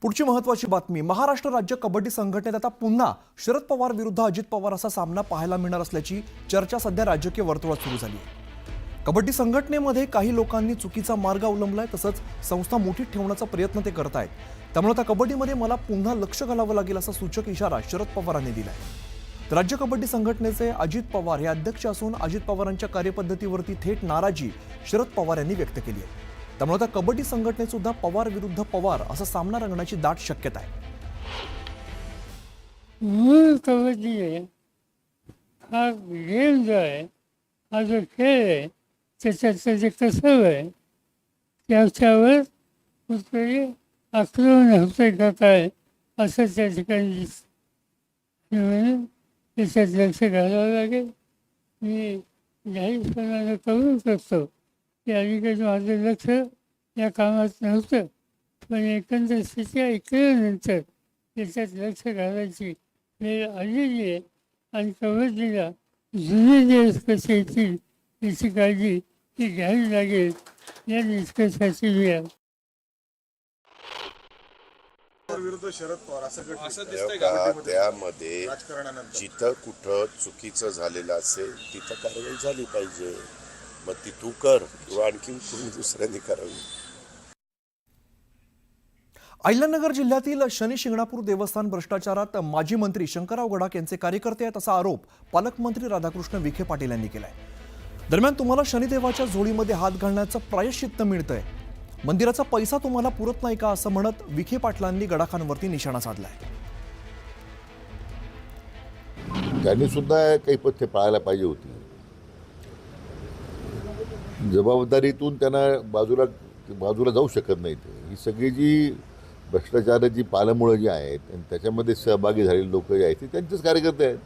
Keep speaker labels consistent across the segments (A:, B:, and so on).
A: पुढची महत्त्वाची बातमी, महाराष्ट्र राज्य कबड्डी संघटनेत आता पुन्हा शरद पवार विरुद्ध अजित पवार असा सामना पाहायला मिळणार असल्याची चर्चा सध्या राजकीय वर्तुळात सुरू झाली आहे। कबड्डी संघटनेमध्ये काही लोकांनी चुकीचा मार्ग अवलंबलाय, तसंच संस्था मुठीत ठेवण्याचा प्रयत्न ते करतायत। त्यामुळे आता कबड्डीमध्ये मला पुन्हा लक्ष घालावं लागेल असा सूचक इशारा शरद पवारांनी दिलाय। राज्य कबड्डी संघटनेचे अजित पवार हे अध्यक्ष असून अजित पवारांच्या कार्यपद्धतीवरती थेट नाराजी शरद पवार यांनी व्यक्त केली आहे। त्यामुळे आता कबड्डी संघटनेत सुद्धा पवार विरुद्ध पवार असा सामना रंगण्याची दाट शक्यता आहे।
B: मूळ कबड्डी आहे, हा गेम जो आहे, हा जो खेळ आहे, त्याच्याचं जे कसब आहे त्याच्यावर कुठेतरी आक्रमण होतं का काय असं त्या ठिकाणी दिसतं। म्हणून त्याच्यात लक्ष घालावं लागेल। मी जाहीरपणानं कबूल करतो की अलीकडे माझं लक्ष या कामात नव्हतं, पण एकंदर स्थिती ऐकल्यानंतर त्याच्यात लक्ष घालायची वेळ आलेली आहे आणि कबड्डीला जुने दिवस कसे येतील याची काळजी ती घ्यावी लागेल या निष्कर्षाची मी आहे।
C: विरुद्ध शरद पवार असं दिसतंय
D: का त्यामध्ये जिथं कुठं चुकीचं झालेलं असेल तिथं कारवाई झाली पाहिजे। मग ती तू कर किंवा आणखी कोणी दुसऱ्यांनी करावी।
A: अहिल्यानगर जिल्ह्यातील शनी शिंगणापूर देवस्थान भ्रष्टाचारात माजी मंत्री शंकरराव गडाख यांचे कार्यकर्ते आहेत असा आरोप पालकमंत्री राधाकृष्ण विखे पाटील यांनी केलाय। दरम्यान तुम्हाला शनिदेवाच्या झोळीमध्ये हात घालण्याचं प्रायश्चित्त मिळतंय, मंदिराचा पैसा तुम्हाला पुरत नाही का असं म्हणत विखे पाटलांनी गडाखांवरती निशाणा साधलाय।
E: त्यांनी सुद्धा काही पथ्य पाळायला पाहिजे होती। जबाबदारीतून त्यांना बाजूला जाऊ शकत नाही। ही सगळी जी भ्रष्टाचाराची पालमुळं जी आहेत आणि त्याच्यामध्ये सहभागी झालेली लोक जे आहेत ते त्यांचेच कार्यकर्ते आहेत।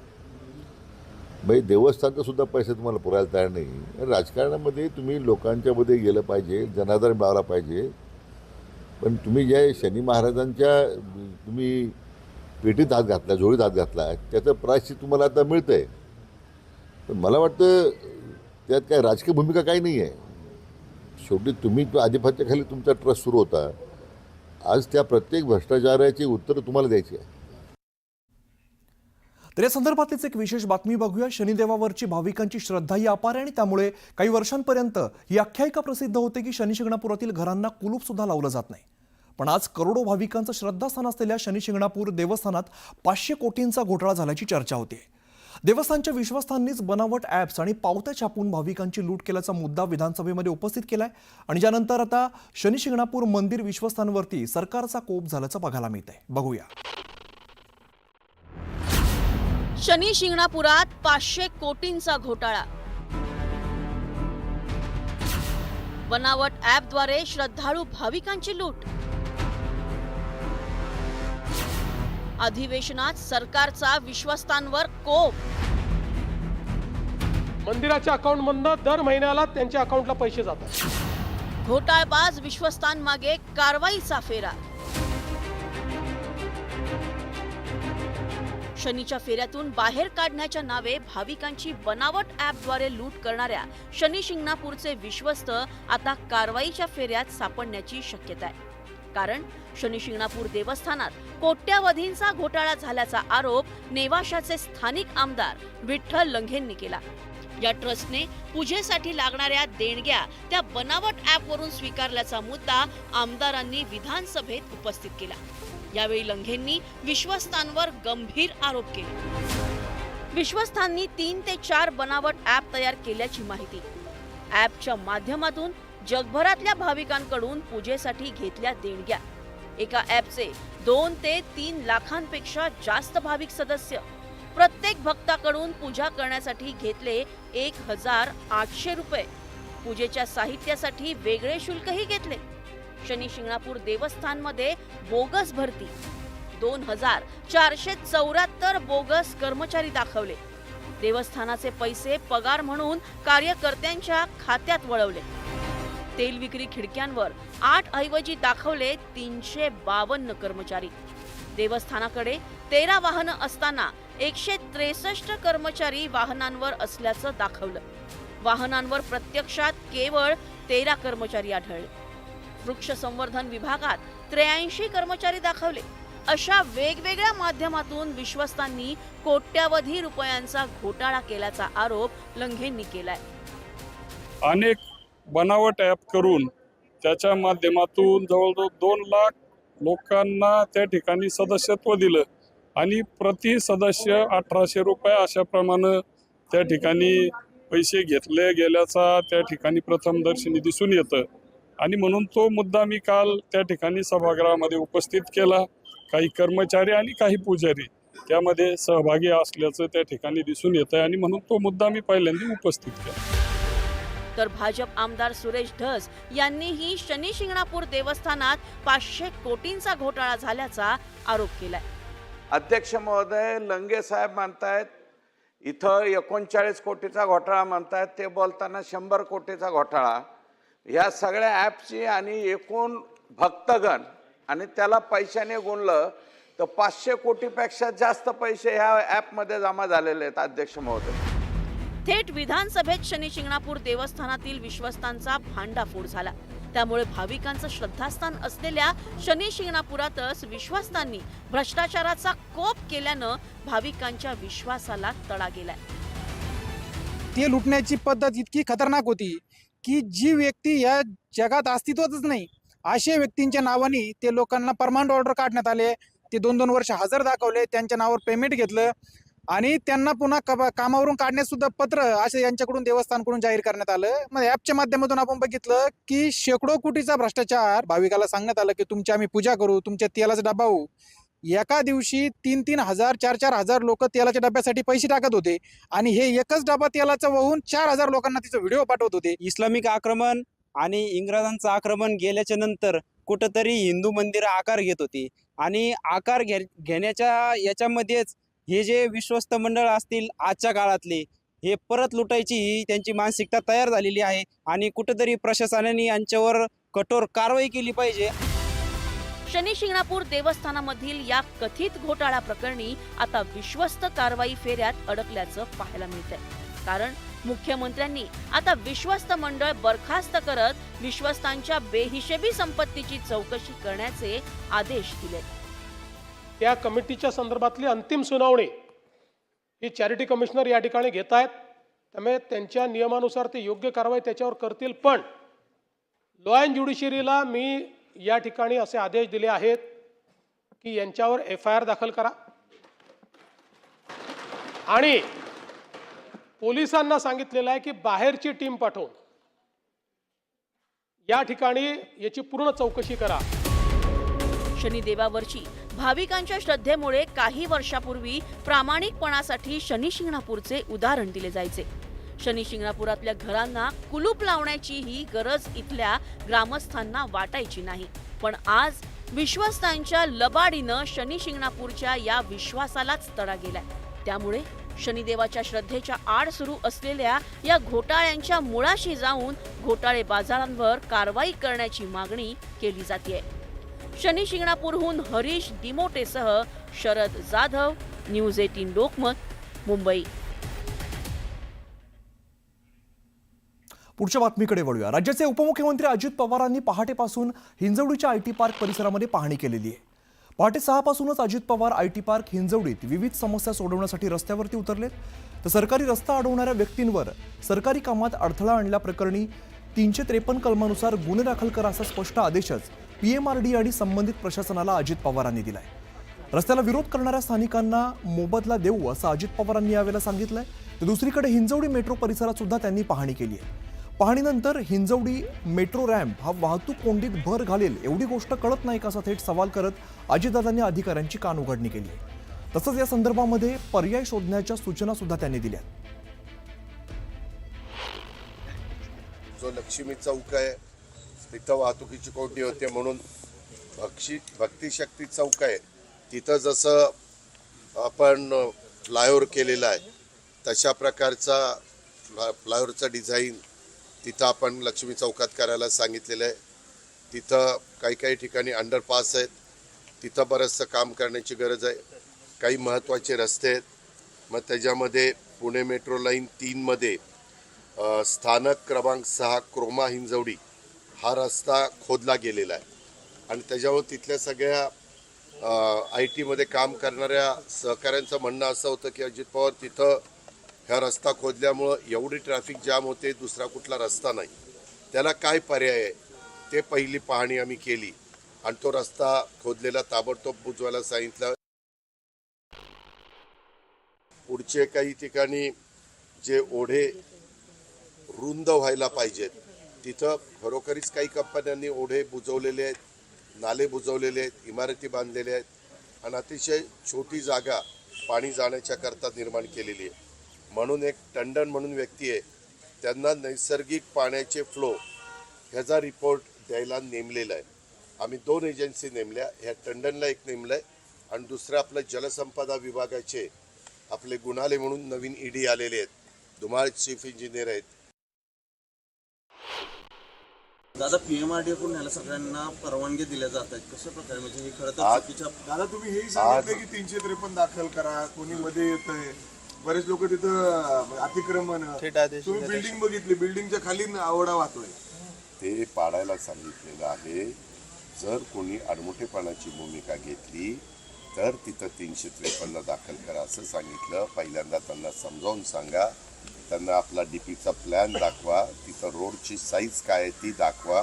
E: म्हणजे देवस्थानचा सुद्धा पैसा तुम्हाला पुरायला तयार नाही। राजकारणामध्ये तुम्ही लोकांच्यामध्ये गेलं पाहिजे, जनाधार मिळवला पाहिजे, पण तुम्ही ज्या शनी महाराजांच्या तुम्ही पेटीत हात घातला, झोळीत हात घातला, त्याचं प्रायश्चित्त तुम्हाला आता मिळतं आहे। पण मला वाटतं त्यात काय राजकीय भूमिका काही नाही आहे। शेवटी तुम्ही आधिपत्याखाली तुमचा ट्रस्ट सुरू होता, आज त्या प्रत्येक भ्रष्टाचाराची उत्तरं तुम्हाला द्यायची आहे।
A: तर या संदर्भातलीच एक विशेष बातमी बघूया। शनिदेवावरची भाविकांची श्रद्धा ही अपार आहे आणि त्यामुळे काही वर्षांपर्यंत ही आख्यायिका प्रसिद्ध होते की शनी शिंगणापुरातील घरांना कुलूप सुद्धा लावलं जात नाही। पण आज करोडो भाविकांचं श्रद्धास्थान असलेल्या शनी शिंगणापूर देवस्थानात 500 कोटींचा घोटाळा झाल्याची चर्चा होते। देवस्थानच्या विश्वासांनीच बनावट ॲप्स आणि पावत्या छापून भाविकांची लूट केल्याचा मुद्दा विधानसभेमध्ये उपस्थित केलाय आणि ज्यानंतर आता शनी शिंगणापूर मंदिर विश्वासांवरती सरकारचा कोप झाल्याचं बघायला मिळतंय। बघूया।
F: शनी शिंगणापुरात 500 कोटींचा घोटाळा, बनावट ॲपद्वारे श्रद्धाळू भाविकांची लूट, अधिवेशनात सरकारचा विश्वासांवर कोप,
G: मंदिराच्या अकाउंटमधनं दर महिन्याला त्यांच्या अकाउंटला पैसे जातात,
F: घोटाळबाज विश्वासांमागे कारवाईचा फेरा, शनीच्या फेऱ्यातून बाहेर काढण्याच्या नावे भाविकांची बनावट ॲपद्वारे लूट करणाऱ्या शनी शिंगणापूरचे विश्वस्त आता कारवाईच्या फेऱ्यात सापडण्याची शक्यता आहे। कारण शनी शिंगणापूर देवस्थानात कोट्यावधींचा घोटाळा झाल्याचा आरोप नेवाशाचे स्थानिक आमदार विठ्ठल लंघेंनी केला। या ट्रस्टने पूजेसाठी लागणाऱ्या देणग्या त्या बनावट ॲपवरून स्वीकारल्याचा मुद्दा आमदारांनी विधानसभेत उपस्थित केला। यावेळी लंघेंनी विश्वस्तांवर गंभीर आरोप केले। विश्वस्तांनी 3 ते 4 बनावट ॲप तयार केल्याची माहिती, ॲपच्या माध्यमातून जगभरातल्या भाविकांकडून पूजेसाठी घेतल्या देणग्या, एका ॲपचे 2 ते 3 लाखांपेक्षा जास्त भाविक सदस्य, प्रत्येक भक्ताकडून पूजा करण्यासाठी घेतले 1800 रुपये, पूजेच्या साहित्यासाठी वेगळे शुल्कही घेतले। शनी शिंगणापूर देवस्थानमध्ये बोगस भरती, 2474 बोगस कर्मचारी दाखवले, देवस्थानाचे पैसे पगार म्हणून कार्यकर्त्यांच्या खात्यात वळवले, तेल विक्री खिडक्यांवर 8 ऐवजी दाखवले 352 कर्मचारी, देवस्थानाकडे 13 वाहनं असताना 163 कर्मचारी वाहनांवर असल्याचं दाखवलं, वाहनांवर प्रत्यक्षात केवळ 13 कर्मचारी आढळले। वृक्ष संवर्धन विभागात 83 कर्मचारी दाखवले. अशा वेगवेगळ्या माध्यमातून विश्वस्तांनी कोट्यावधी रुपयांचा घोटाळा केल्याचा आरोप लंघेंनी केलाय.
H: अनेक बनावट ॲप करून त्याच्या माध्यमातून जवळजवळ 2 लाख लोकांना त्या ठिकाणी सदस्यत्व दिलं आणि प्रति सदस्य 1800 रुपये अशाप्रमाणे त्या ठिकाणी पैसे घेतले गेल्याचा त्या ठिकाणी प्रथमदर्शनी दिसून येतं. आणि म्हणून तो मुद्दा मी काल त्या ठिकाणी सभागृहामध्ये उपस्थित केला. काही कर्मचारी आणि काही पुजारी त्यामध्ये सहभागी असल्याचं त्या ठिकाणी दिसून येतं आणि म्हणून तो मुद्दा मी पहिल्यांदा उपस्थित केला.
F: तर भाजप आमदार सुरेश धस यांनीही शनी शिंगणापूर देवस्थानात 500 कोटींचा घोटाळा झाल्याचा आरोप केलाय.
I: अध्यक्ष महोदय, लंगे साहेब म्हणतायत इथं 39 कोटीचा घोटाळा म्हणतायत, ते बोलताना 100 कोटीचा घोटाळा. ह्या सगळ्या ॲपची आणि एकूण भक्तगण आणि त्याला पैशाने गुणलं तर 500 कोटीपेक्षा जास्त पैसे ह्या ॲपमध्ये जमा झालेले आहेत. अध्यक्ष महोदय,
F: थेट विधानसभेत शनी शिंगणापूर देवस्थानातील विश्वस्तांचा भांडाफोड झाला. त्यामुळे भाविकांचं श्रद्धास्थान असलेल्या शनी शिंगणापुरातच विश्वस्तांनी भ्रष्टाचाराचा कोप केल्यानं भाविकांच्या विश्वासाला तडा गेलाय.
J: ते लुटण्याची पद्धत इतकी खतरनाक होती की जी व्यक्ती या जगात अस्तित्वातच नाही अशा व्यक्तींच्या नावाने ते लोकांना परमानंट ऑर्डर काढण्यात आले. ते 2-2 वर्ष हजर दाखवले, त्यांच्या नावावर पेमेंट घेतलं आणि त्यांना पुन्हा कामावरून काढण्यास सुद्धा पत्र असे यांच्याकडून देवस्थानकडून जाहीर करण्यात आलं. मग ॲपच्या माध्यमातून आपण बघितलं की शेकडो कोटीचा भ्रष्टाचार. भाविकाला सांगण्यात आलं की तुमची आम्ही पूजा करू, तुमच्या तेलाचा डबा होऊ. एका दिवशी 3-3 हजार 4-4 हजार लोक तेलाच्या डब्यासाठी पैसे टाकत होते आणि हे एकच डबा तेलाचा वाहून 4000 लोकांना तिचा व्हिडिओ पाठवत होते.
K: इस्लामिक आक्रमण आणि इंग्रजांचं आक्रमण गेल्याच्या नंतर कुठंतरी हिंदू मंदिरं आकार घेत होती आणि आकार घेण्याच्या याच्यामध्येच हे जे विश्वस्त मंडळ असतील आजच्या काळातले हे परत लुटायची ही त्यांची मानसिकता तयार झालेली आहे आणि कुठंतरी प्रशासनाने यांच्यावर कठोर कारवाई केली पाहिजे.
F: शनी शिंगणापूर देवस्थानामधील या कथित घोटाळा प्रकरणी आता विश्वस्त कारवाई फेऱ्यात अडकल्याचं पाहायला मिळतंय. कारण मुख्यमंत्र्यांनी आता विश्वस्त मंडळ बरखास्त करत विश्वस्तांच्या बेहिशेबी संपत्तीची चौकशी करण्याचे आदेश दिले.
G: त्या कमिटीच्या संदर्भातली अंतिम सुनावणी ही चॅरिटी कमिशनर या ठिकाणी घेत आहेत. त्यामुळे त्यांच्या नियमानुसार ते योग्य कारवाई त्याच्यावर करतील. पण लॉ अँड ज्युडिशरीला मी या ठिकाणी असे आदेश दिले आहेत की यांच्यावर FIR दाखल करा आणि पोलिसांना सांगितलेलं आहे की बाहेरची टीम पाठवून या ठिकाणी याची पूर्ण चौकशी करा.
F: शनिदेवावरची भाविकांच्या श्रद्धेमुळे काही वर्षापूर्वी प्रामाणिकपणासाठी शनी शिंगणापूरचे उदाहरण दिले जायचे. शनी शिंगणापुरातल्या घरांना कुलूप लावण्याचीही गरज इथल्या ग्रामस्थांना वाटायची नाही. पण आज विश्वस्तांच्या लबाडीनं शनी शिंगणापूरच्या या विश्वासालाच तडा गेलाय. त्यामुळे शनिदेवाच्या श्रद्धेच्या आड सुरू असलेल्या या घोटाळ्यांच्या मुळाशी जाऊन घोटाळेबाजारांवर कारवाई करण्याची मागणी केली जाते. शनी शिंगणापूरहून हरीश दिमोटेसह शरद जाधव, न्यूज 18 लोकमत, मुंबई.
A: पुढच्या बातमीकडे वळूया. राज्याचे उपमुख्यमंत्री अजित पवारांनी पहाटेपासून हिंजवडीच्या IT पार्क परिसरामध्ये पाहणी केलेली आहे. पहाटे 6 पासूनच अजित पवार IT पार्क हिंजवडीत विविध समस्या सोडवण्यासाठी रस्त्यावरती उतरलेत. तर सरकारी रस्ता अडवणाऱ्या व्यक्तींवर सरकारी कामात अडथळा आणल्याप्रकरणी 353 कलमानुसार गुन्हे दाखल करा असा स्पष्ट आदेशच PMRD आणि संबंधित प्रशासनाला अजित पवारांनी दिलाय. रस्त्याला विरोध करणाऱ्या स्थानिकांना मोबदला देऊ असं अजित पवारांनी यावेळेला सांगितलंय. तर दुसरीकडे हिंजवडी मेट्रो परिसरात सुद्धा त्यांनी पाहणी केली आहे. पाहणीनंतर हिंजवडी मेट्रो रॅम्प हा वाहतूक कोंडीत भर घालेल एवढी गोष्ट कळत नाही का असा थेट सवाल करत अजितदादांनी अधिकाऱ्यांची कानउघडणी केली आहे. तसंच या संदर्भामध्ये पर्याय शोधण्याच्या सूचना सुद्धा त्यांनी दिल्या.
D: जो लक्ष्मी चौक आहे तिथं वाहतुकीची कोंडी होते म्हणून भक्तिशक्ती चौक आहे तिथं जसं आपण फ्लायओव्हर केलेला आहे तशा प्रकारचा फ्लायओव्हरचा डिझाईन तिथं आपण लक्ष्मी चौकात करायला सांगितलेलं आहे. तिथं काही ठिकाणी अंडरपास आहेत, तिथं बरंचसं काम करण्याची गरज आहे. काही महत्त्वाचे रस्ते आहेत. मग त्याच्यामध्ये पुणे मेट्रो लाईन 3मध्ये स्थानक क्रमांक 6 क्रोमा हिंजवडी हा रस्ता खोदला गेलेला आहे आणि त्याच्यावर तिथल्या सगळ्या IT मध्ये काम करणाऱ्या सहकाऱ्यांचं म्हणणं असं होतं की अजित पवार तिथं ह्या रस्ता खोदल्यामुळं एवढी ट्रॅफिक जाम होते, दुसरा कुठला रस्ता नाही, त्याला काय पर्याय आहे ते पहिली पाहणी आम्ही केली आणि तो रस्ता खोदलेला ताबडतोब बुजवायला सांगितलं. पुढचे काही ठिकाणी जे ओढे रुंद व्हायला पाहिजेत तिथं खरोखरीच काही कंपन्यांनी ओढे बुजवलेले आहेत, नाले बुजवलेले आहेत, इमारती बांधलेल्या आहेत आणि अतिशय छोटी जागा पाणी जाण्याच्या करता निर्माण केलेली आहे. म्हणून एक टंडन म्हणून व्यक्ती आहे, त्यांना नैसर्गिक पाण्याचे फ्लो ह्याचा रिपोर्ट द्यायला नेमलेला आहे. आम्ही 2 एजन्सी नेमल्या, ह्या टंडनला एक नेमलं आहे आणि दुसरं आपलं जलसंपदा विभागाचे आपले गुणाले म्हणून नवीन ED आलेले आहेत, धुमाळ चीफ इंजिनियर आहेत.
L: दादा PMRDA कडून ह्याला सगळ्यांना परवानगी दिल्या जात आहेत, कशा प्रकारे म्हणजे हे खरं तर
D: आज-
L: चुकीच्या
C: दादा तुम्ही हेही सांगितलं की 353 दाखल करा, कोणी मध्ये येतंय, बरेच लोक तिथं अतिक्रमण, तुम्ही बिल्डिंग बघितली, बिल्डिंगच्या खाली आवडा वाहतोय.
D: ते पाडायला सांगितलेलं आहे. जर कोणी आडमुठेपणाची भूमिका घेतली तर तिथं 353 दाखल करा असं सांगितलं. पहिल्यांदा त्यांना समजावून सांगा, त्यांना आपला DPचा प्लॅन दाखवा, तिथं रोडची साईज काय आहे ती दाखवा